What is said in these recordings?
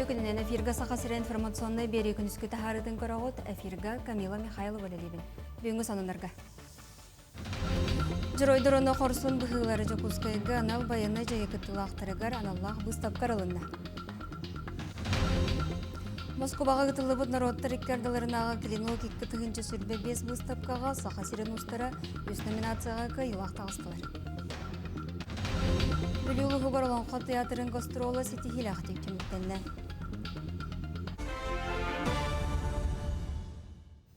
Күтті күнінен эфирға сақасыра информационный бері күніскі тахарыдың көрағыт эфирға Камила Михайлова лелебін. Бүгінгі санынарға. Жыройдырыны қорсын бұғылары жокускайға анал байыны жайы күттілақтырығар аналлақ бұстап қарылынна. Москваға күтілі бұд народтар иккардаларынаға клинок иккі тұхынчы сүрбе 5 бұстапқаға сақасырын ұстара үз номинацияға кайылақ тағыстылар. Бүліулығы барыланға театрын гастролы сетихил ақтек түміктенне.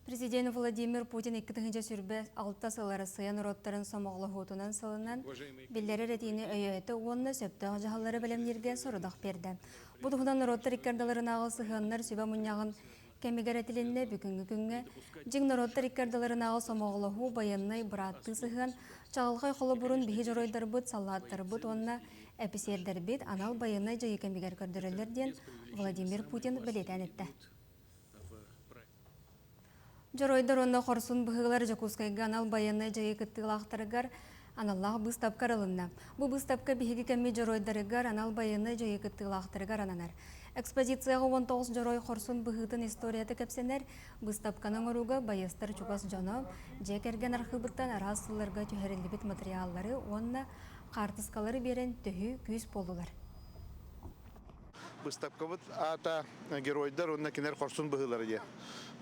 Президент Владимир Путин 2-ті сүрбе 6 сылары сыян роттарын самоғлы ғотынан сылынан білдері ретейіне өйеті онны сөпті жағалары білімдерге сұрыдақ берді. Бұдығынан роттар иккардаларын ағы сығаннар сөбі мұнияғын кәмегер әтіленне бүгінгі күнге жың роттар иккардаларын ағы самоғлы ғу баяннай бұратты сығын чағылғай қолы бұрын бігі жоройдар бұд, салаттар бұд, онна әпісердер бет анал баяннай жайы кәмегер көрдірілерден Владимир Путин білетен етті. Жоройдар онна қорсын бұғылар жакускайға анал баяннай жайы күттілақтарығар аналлағы бұстап қарылынна. Бұл бұстапқа бігі кәмі жоройдарығар анал баяннай жайы күттілақтарығар ананар. Экспозицияға 19 жорой қорсын бұғытын историяты көпсенер, бұстапқаның ұруға байыстар чугас жоно, жекерген архыбыттан арасыларға түйерілібіт материаллары, онна қартысқалары берен түйі күйіс болулар. Бұстапқабыт ата геройдар, онна кенер қорсын бұғылары де.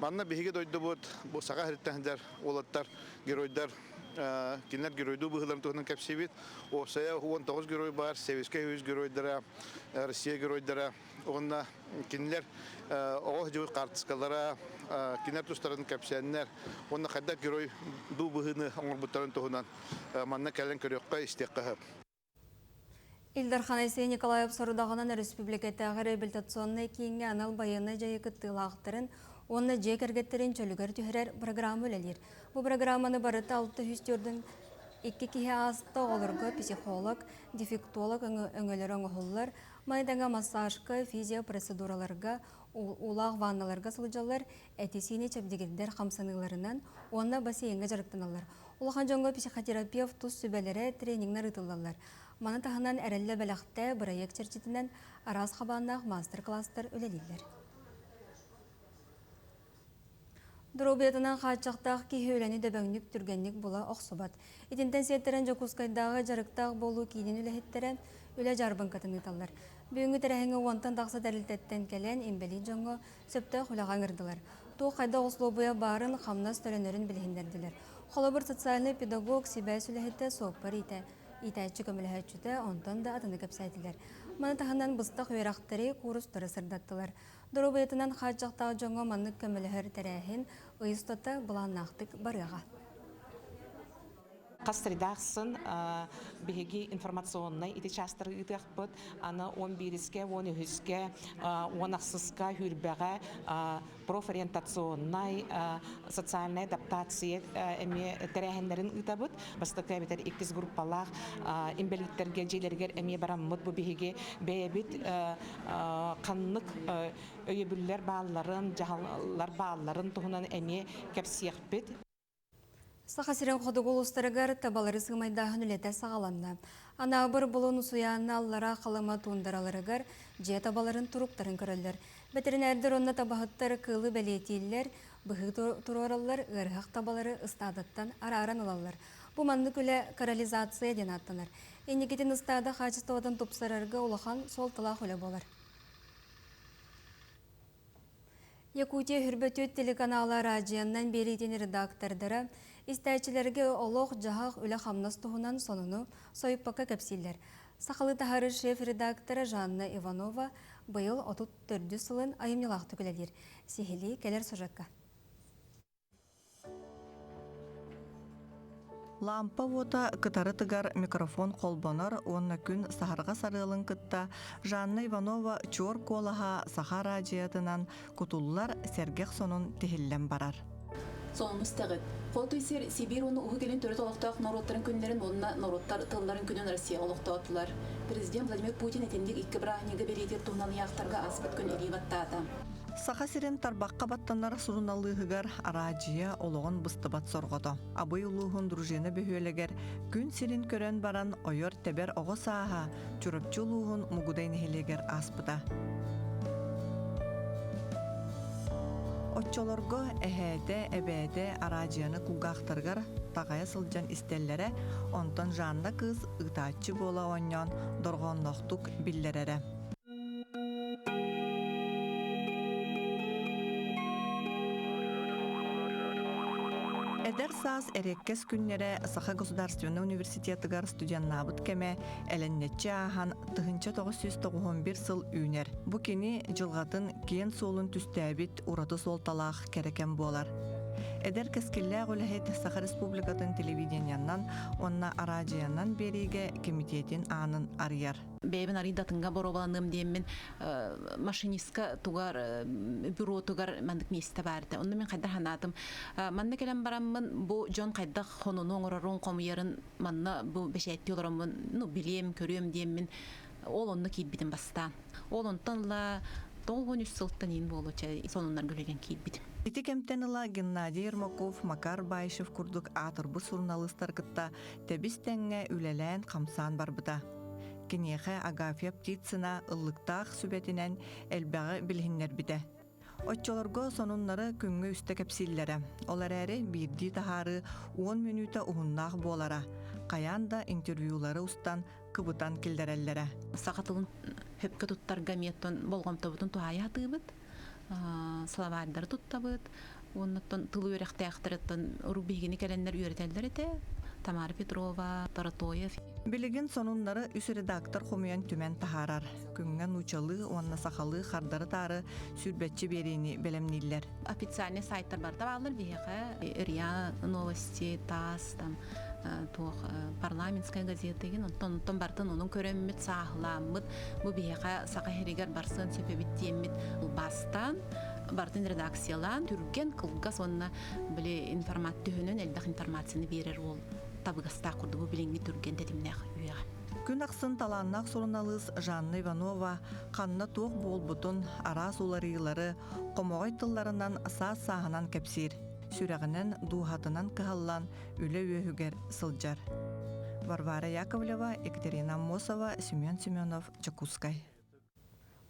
Манна бігі дойды бұд, бұл саға хірттәндер, олаттар, геройдар, кинер геройду бұғыларын тұғынан кәпсебет. Осая 19 герой бар, Советский Союз геройдара, Россия геройдара. Онна кинер оғыз жауы қартысқалара, кинер тұстарын кәпсәннер. Онна қайда герой ду бұғыны оңыр бұттарын тұғынан манна кәлін көрекқа істек қағып. Илдар Ханайсей Николаев сорудағынан республикаттағы реабилитационный кейінге анал баяны жайы күттілақтырын, онны жек әргеттерін чөлігер түйірер программы өлелер. Бұл программаны барыты 600 түрдің 2 кеге асты оларға психолог, дефектолог өңілер өңілер, майдаңа массажка, физио процедураларға, улақ ванналарға сылжалар, әтесіне чәбдегелдер қамсаныларынан, онна бассейінге жарықтаналар. Улахан жоңғы психотерапевт тұз сүбәлері тренингнар ұтылалар. Маны тағынан әрәлі бәліқті проект черчетінен арас қабаннақ мастер-кластар өлелелер. Дұрубетінен қатшақтақ кейі өләні дөбәңнік түргеннік бұла оқсыбат. Итінтен сеттерін жокускайдағы жарықтақ болу кейден өләхеттері өлә жарбын қатын ұталар. Бүгінгі тәрәхіңі онтан тақса дәрілтеттен кәлен ембелі жоңғы сөпті құлаған ұрдылар. Тоқ қайда ослобуя барын қамнас төлөнерін білгендерділер. Қолабыр социальный педагог себәс өләхетті соқпар итәчі көміліхәтчіті онтан да атыны көпсәйтілер. Маны тағынан бұстақ өйрақтары курустары сырдаттылар. Дұрубетінен қатшақтағы жоңғы манық көміліхер тәрәхін ұйыстаты бұланнақтық барыға. Қастырдақсын бігеге информационный ити частыр ұйтықпыд, аны 11-ке, 12-ке, 10-ақсызға хүрбәға профориентационный, социальный адаптация әме тәрәхендерін ұйтабыд. Бастыққа бетер 2 группалақ имбеліктерге, жейлергер әме бараммыд бұл бігеге бәйбіт қанлық өйебілер бағаларын, жағалар бағаларын тұғынан әме кәпсияқпет. Сақасырын қодығыл ұстарығар табалары сымайдағын үлеті сағаланна. Ана бір бұлын ұсуяны аллара қалыма туындараларығар же табаларын тұруқтарын көрілдер. Бәтерін әрдір онына табағыттары қылы бәлетейлер, бұғы тұроралар ғырғақ табалары ұстадыттан ара-аран алалар. Бұл манны күлі карализация ден аттанар. Енекетін ұстады қачыстаудан тұпсарарға олақан сол тылақ өлі болар. Якутия хүрбөтөт телеканалы радияннан берейтен редактордары истәчілерге олық жағақ өлі қамнас тұғынан сонуну сойыппақа көпсейлер. Сақалы тахары шеф-редакторы Жанна Иванова бұйыл 34 сылын айымнелақ түкілелер. Сехели келер сұжаққа. Лампа вота кытары тыгар микрофон қолбонар, онна күн сахарға сарылын кытта Жанна Иванова чор колаға саха радиятынан кутуллар сергех сонун тихиллен барар. Сонумыз тәғыт. Қол түйсер Сибир оны ұғы келін төрет олықтақ народтарын күндерін, онына народтар тылларын күнін Россия олықтауытылар. Президент Владимир Путин етендік 2 бірағынегі беретер туғынан яқтарға аспыт күн әдейбаттады. Саха сирен тарбаққа баттанар суруналыгыгар аражия олоғын быстыбат сорғоды. Абый улуғын дружені бөхөлегер күн сирин көрен баран ойор тебер оғы саға чүрөпчі улуғын мұгудайны хелегер аспыда. Отчолорго эһээте, эбээте, араажыаны кулгаахтаргар тагая сылжан истеллере, онтон жанна кыз ытааччы бола оннон доргонноқтук биллерере. Эдер саас эреккес күннере Саха государственный университетыгар студеннабыт кеме эленнетче ахан тыгынча 991 сыл үүнер. Бу кини жылгатын киен солун түстәбит ураты солталах керекен болар. Эдер кескилләг үлэхет Саха республикатын телевиденияннан, онна аражияннан бериге комитетин анын арыяр. Бэйбин аридатынга боробаланым деймин машинистка тугар бюро тугар мандык месте барды. Онны мен кайдар ханатым. Манны келем бараммын бу жон кайдак хонуну оңорорун комуярын манна бу бешетти олоромун билем көрөм деймин. Ол онны кийбитим бастан. Ол онтонла 9 сылттан ин болуча сонуннар көлеген кийбитим. Ити кемтенила Геннадий Ермаков, Макар Байшев курдук атырбы журналисттар кытта тебистеңге үлелән камсан барбыта. Кинеха Агафья Птицына ыллыктах сүбетинен элбәгы билһиннер бите. Отчолорго сонуннары күнгө үстө кепсиллере. Олар әри бирди тахары 10 минута уһуннах болара. Каянда интервьюлары устан кыбытан килдереллере. Сакатылын хөпкө туттар гаметтон болгомтобутун туая тыбыт. Словардар туттабыт. Оннотон тылы өрәхтәхтәрәттен рубигини кәләннәр үйрәтәләр ите. Тамара Петрова, Таратоев. Билигин сонуннары үс редактор хомуян түмен тахарар. Күнгән учалы, онна сахалы, хардары тары сүрбәтчі берини белемниллер. Официальный сайттар бар табалар бияха. РИА новости, ТАСС, там парламентская газета деген. Онтон бартын оның көрөммит сахламмыт. Бу бияха сака херигер барсын сөпебит диеммит. Бастан бартын редакциялан түрген кылга сонна биле информаттыһөнөн элдах информацияны берер ол. Табыгаста курду бу билинги түрген тетимнех үйга. Күн аксын таланнак журналист Жанна Иванова канна туох болбутун арас уларыйлары комогой тылларынан саас-саһанан кепсир. Сүрәгенен дуһатынан кыһаллан үле өһүгер сылжар. Варвара Яковлева, Екатерина Мосова, Семен Семенов, Чакускай.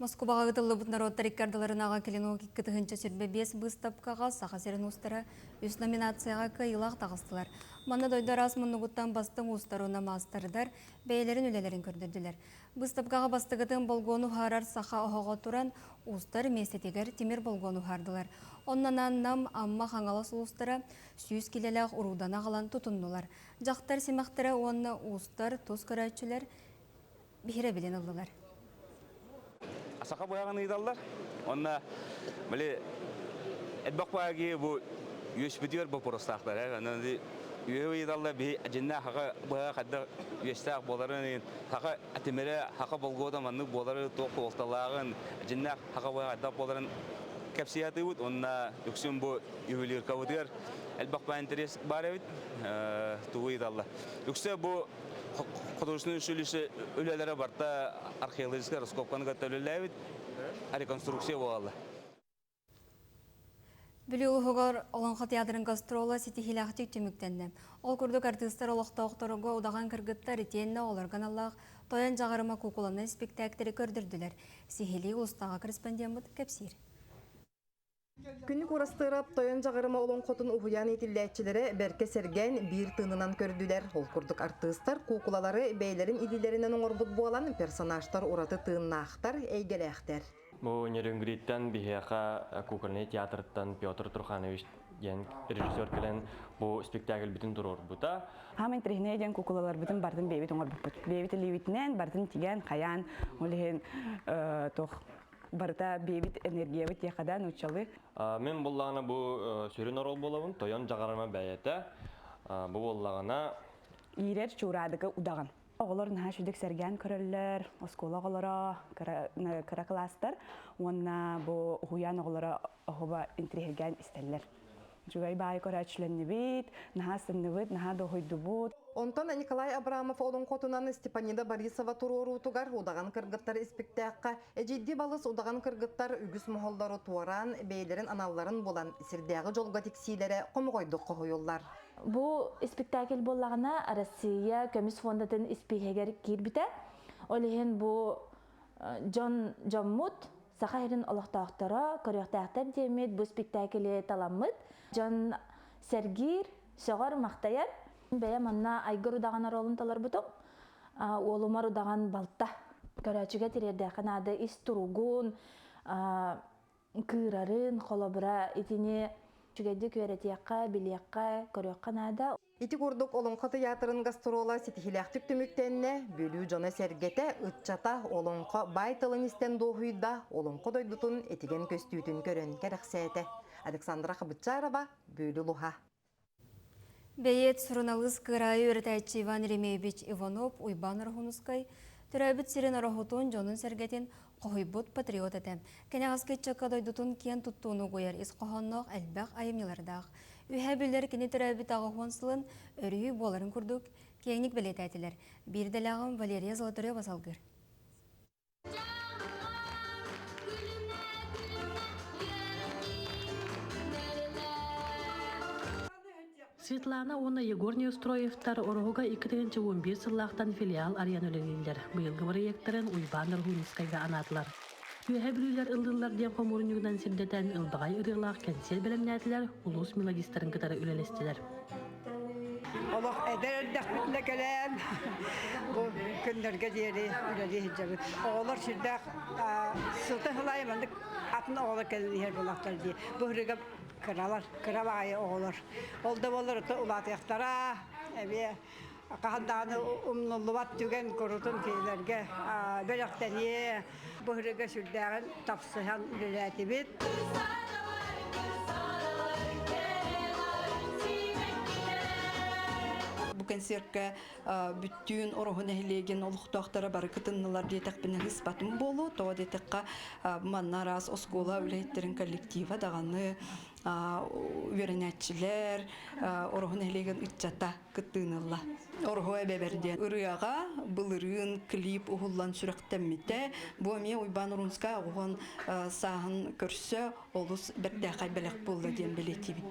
Москваға ғытылы бұт народтар иккардыларынаға келен оғы кітігінші сүрбе 5 бұстапқаға сақа серін ұстары үс номинацияға кайылақ тағыстылар. Маны дойдар аз мұнығыттан бастың ұстаруына мастарыдар, бәйлерін өлелерін көрдірділер. Бұстапқаға бастығытын болғону харар сақа оғаға тұран ұстар местетегер темір болғону хардылар. Оннанан нам амма қаңалы сұлыстары сүйіз келеләқ ұрудана қалан тұтындылар. Жақтар семақтары онны ұстар тұз көрәтшілер бейре білен ұлдылар. Сақа бояған ыйдаллар. Онна біле әдбақ бояғы бұл үйеспетер бұл поростақтар. Оннады үйе ыйдаллар бей әжінна хақа бояға қадда үйестақ боларын, хақа әтемері хақа болғода манны болары тоқ олталағын, әжінна хақа бояға әддақ боларын кәпсияты бұд. Онна үксін бұл үйелер кәудер әдбақ ба интерес бар әбіт туғы ыйдаллар. Үксі бұл художественный училище өлелері барта археологическая раскопканы готовляләбит, реконструкция болалы. Білі ұлығығар оланға театрын гастрола сетихилақтик түміктенді. Ол күрдік артистар олықта оқтарыға удаған кіргіттар етенні оларған Аллах тоян жағарыма кукуланы спектактері көрдірділер. Сихили ұлыстаға корреспондент бұд кәпсир. Күнік урастырап, тойон жағырыма олон қотын ұхуян етілдәтчілері бәрке серген бір тынынан көрділер. Ол күрдік артыстар, кукулалары бәйлерін идилерінен оңырбұд болан персонажтар ураты тынна ақтар, әйгелі ақтар. Бұл нерінгриттен бігеға кукулны театрыттан Петр Труханович ген режиссер келен бұл спектакль бітін тұрор бұта. Хамын трихне ген кукулалар бітін бардың бейбет оңыр бұт. Бейбет левитінен бардың тиген, қаян, олеген тоқ. Барта бейбит энергия бит яқадан учалы. Мен боллағына бұл сөрін орол болауын, тойон жағарыма бәйеті. Бұл боллағына Ирер чурадығы удаған. Оғылар наға шүдік сәрген көрілер, оскола оғылара, кара кластар. Онна бұл ұғуян оғылара оғыба интригерген істелер. Жуай бай көрәтшілінні бейт, наға сынны бейт, наға доғойды бұд. Онтан Николай Абрамов олон қотынан Степанида Борисова турору тугар удаған кыргыттар спектакқа әжейді балыс удаған кыргыттар үгіс мұхоллары туаран, бейлерін аналарын болан сірдегі жолға тексилері қомығойды қойылар. Бұл спектакль болағына Россия көміс фондатын спекегер кербіті. Олеген бұл Джон Мут Сахайрын олохтаақтара көрөктәктер демет бу спектакле таламмыт. Жон Сергир соғар мақтаяр. Бәя манна айгыр удаган ролын талар бутоң. Олумар удаган балта. Көрәчүгә тирәдә канады ис туругун, кырарын, холобра итине чүгәдә көрәтиякка, билиякка, көрөкканада. Ити курдук олонко театрын гастрола ситихилэхтик түмүктенне бөлүү жона сергете ытчата олонко бай тылын истен доохуйда олонко дойдутун этиген көстүүтүн көрөн керексээте. Александра Хабычарова, бөлүү луха. Бейет сурналыс кырайы өртәчі Иван Ремеевич Иванов уйбан архунускай түрәбіт сирен арахутун жонын сәргетен қойбут патриот әтем. Кәне аскетчакка дойдутун кен туттуыны қойар ис қоханнақ әлбәқ айымнелардақ. Үйә білер кені түрәбіт ағықуансылын өрүй боларын күрдік кеңік білет әтілер. Бірділағым Валерия Золотыря басалғыр. Светлана Онна Егорний устроевтар орога 2011 сыллақтан филиал ариян өлеңелдер. Бұйылғы проекттарын уйбаныр хуныскайға анатылар. Үйе білілер ылдылар ден қомурын югдан сирдетен ылбағай ырылақ кәнсел білімнәтілер улус мелодистарын кытары үлелестілер. Олық әдер дәқпітіне кәлем. Бұл күндерге дейірі үлелі хиджабы. Оғылар шырдақ сылты хылайымандық атын оғылар кәлін ехер болақтар дей. Бұхырыға кыралайы оғылар. Олда болыр ұлатықтара, қағандағыны ұмнулуат түген көрітін кейлерге бөліқтәне бұхырыға шырдағын тапсыған үлеләті бет. Бу концертка бүттүүн орохун эхлеген олуқтақтара бары кытыннылар диетек бинен испатын болу, то диетекка маннарас оскола үлейтерин коллектива даганы веренятчилер орохун эхлеген итчата кытынылла. Орхо эбеберден ырыяга былырын клип ухуллан сүрөктеммите бу эме уйбан урунска огон саһын көрсө олус бердекай белек болду ден билетиби.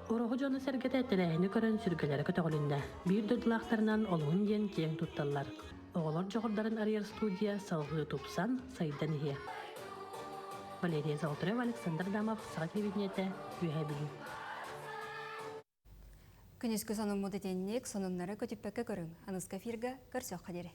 Ороху жоны сәргеті әттеләйіні көрін сүргелері көтіғылында. Bir дұрдылақтарынан олығын ден кең тұтталар. Оғылар жоғырдарын арьер студия салғы тупсан сайдан ие. Валерия Золотарева, Александр Дамов, Саға телевидениеті, Үйә білу. Күнескі санын мұды деннек, сонынлары көтіппәкі көрің. Анысқа фирға көрсөқ қадері.